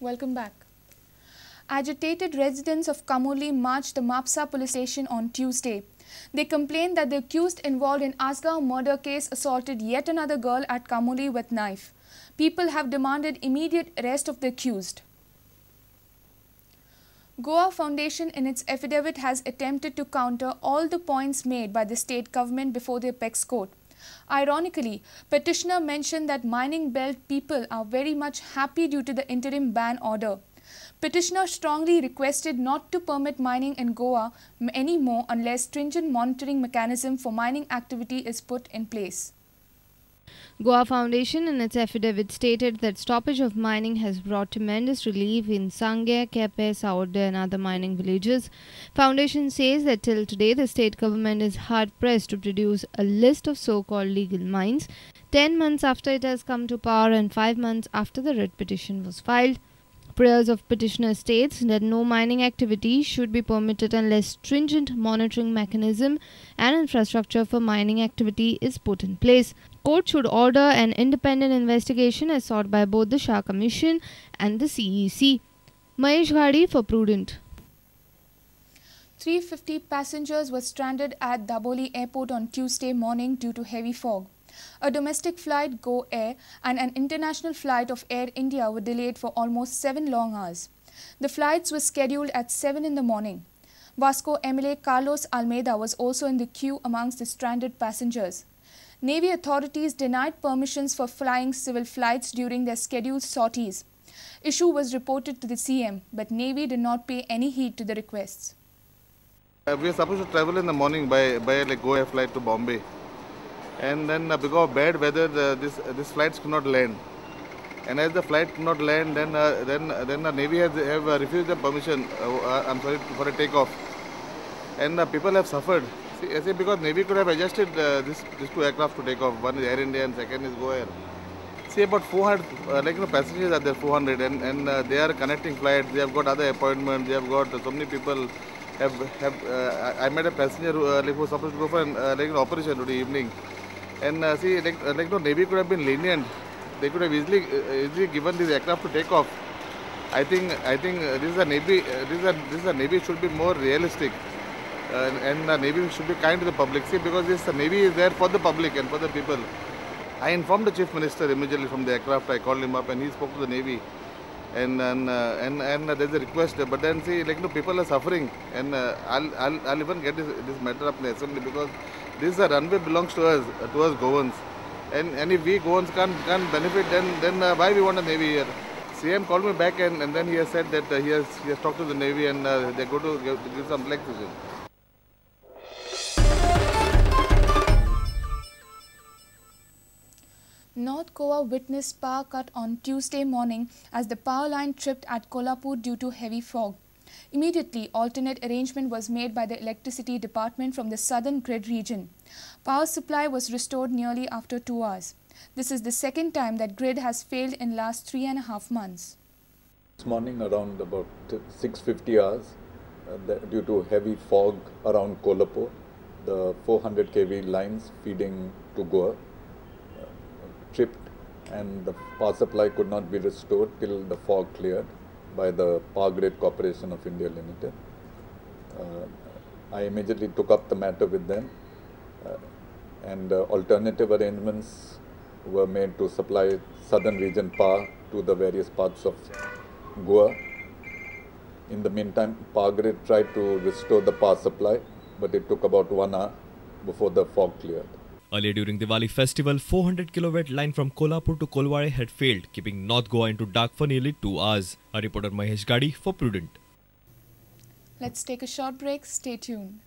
Welcome back. Agitated residents of Camurli marched the Mapsa police station on Tuesday. They complained that the accused involved in Asgao murder case assaulted yet another girl at Camurli with knife. People have demanded immediate arrest of the accused. Goa Foundation in its affidavit has attempted to counter all the points made by the state government before the apex court. Ironically, petitioner mentioned that mining belt people are very much happy due to the interim ban order. Petitioner strongly requested not to permit mining in Goa anymore unless stringent monitoring mechanism for mining activity is put in place. Goa Foundation in its affidavit stated that stoppage of mining has brought tremendous relief in Sangye, Kepe, Saurde and other mining villages. Foundation says that till today the state government is hard-pressed to produce a list of so-called legal mines 10 months after it has come to power and 5 months after the writ petition was filed. Prayers of petitioner states that no mining activity should be permitted unless stringent monitoring mechanism and infrastructure for mining activity is put in place. Court should order an independent investigation as sought by both the Shah Commission and the CEC. Mahesh Ghadi for Prudent. 350 passengers were stranded at Daboli Airport on Tuesday morning due to heavy fog. A domestic flight, Go Air, and an international flight of Air India were delayed for almost 7 long hours. The flights were scheduled at 7 in the morning. Vasco MLA Carlos Almeida was also in the queue amongst the stranded passengers. Navy authorities denied permissions for flying civil flights during their scheduled sorties. Issue was reported to the CM, but Navy did not pay any heed to the requests. We are supposed to travel in the morning by like Go Air flight to Bombay. And then because of bad weather, this flights could not land. And as the flight could not land, then the Navy have refused the permission. For a takeoff. And people have suffered. See, because Navy could have adjusted these 2 aircraft to take off. One is Air India and second is Go Air. See, about 400 passengers are there, 400, and they are connecting flights. They have got other appointments. They have got so many people. I met a passenger who was supposed to go for an operation today evening. And Navy could have been lenient. They could have easily given this aircraft to take off. I think this is a Navy. This is a Navy should be more realistic, and Navy should be kind to the public. See, because this Navy is there for the public and for the people. I informed the Chief Minister immediately from the aircraft. I called him up and he spoke to the Navy. And there's a request, but then see, people are suffering, and I'll even get this matter up in the assembly because this runway belongs to us Goans, and if we Goans can't benefit, then why we want a Navy here? CM called me back and then he has said that he has talked to the Navy and they're going to give some relaxation. North Goa witnessed power cut on Tuesday morning as the power line tripped at Kolhapur due to heavy fog. Immediately, alternate arrangement was made by the electricity department from the southern grid region. Power supply was restored nearly after 2 hours. This is the second time that grid has failed in last 3.5 months. This morning around about 6:50 hours, due to heavy fog around Kolhapur, the 400 kV lines feeding to Goa tripped and the power supply could not be restored till the fog cleared by the Power Grid Corporation of India Limited. I immediately took up the matter with them and alternative arrangements were made to supply southern region power to the various parts of Goa. In the meantime, Power Grid tried to restore the power supply, but it took about 1 hour before the fog cleared. Earlier during Diwali festival, 400 kW line from Kolhapur to Kolware had failed, keeping North Goa into dark for nearly 2 hours. A reporter Mahesh Ghadi for Prudent. Let's take a short break. Stay tuned.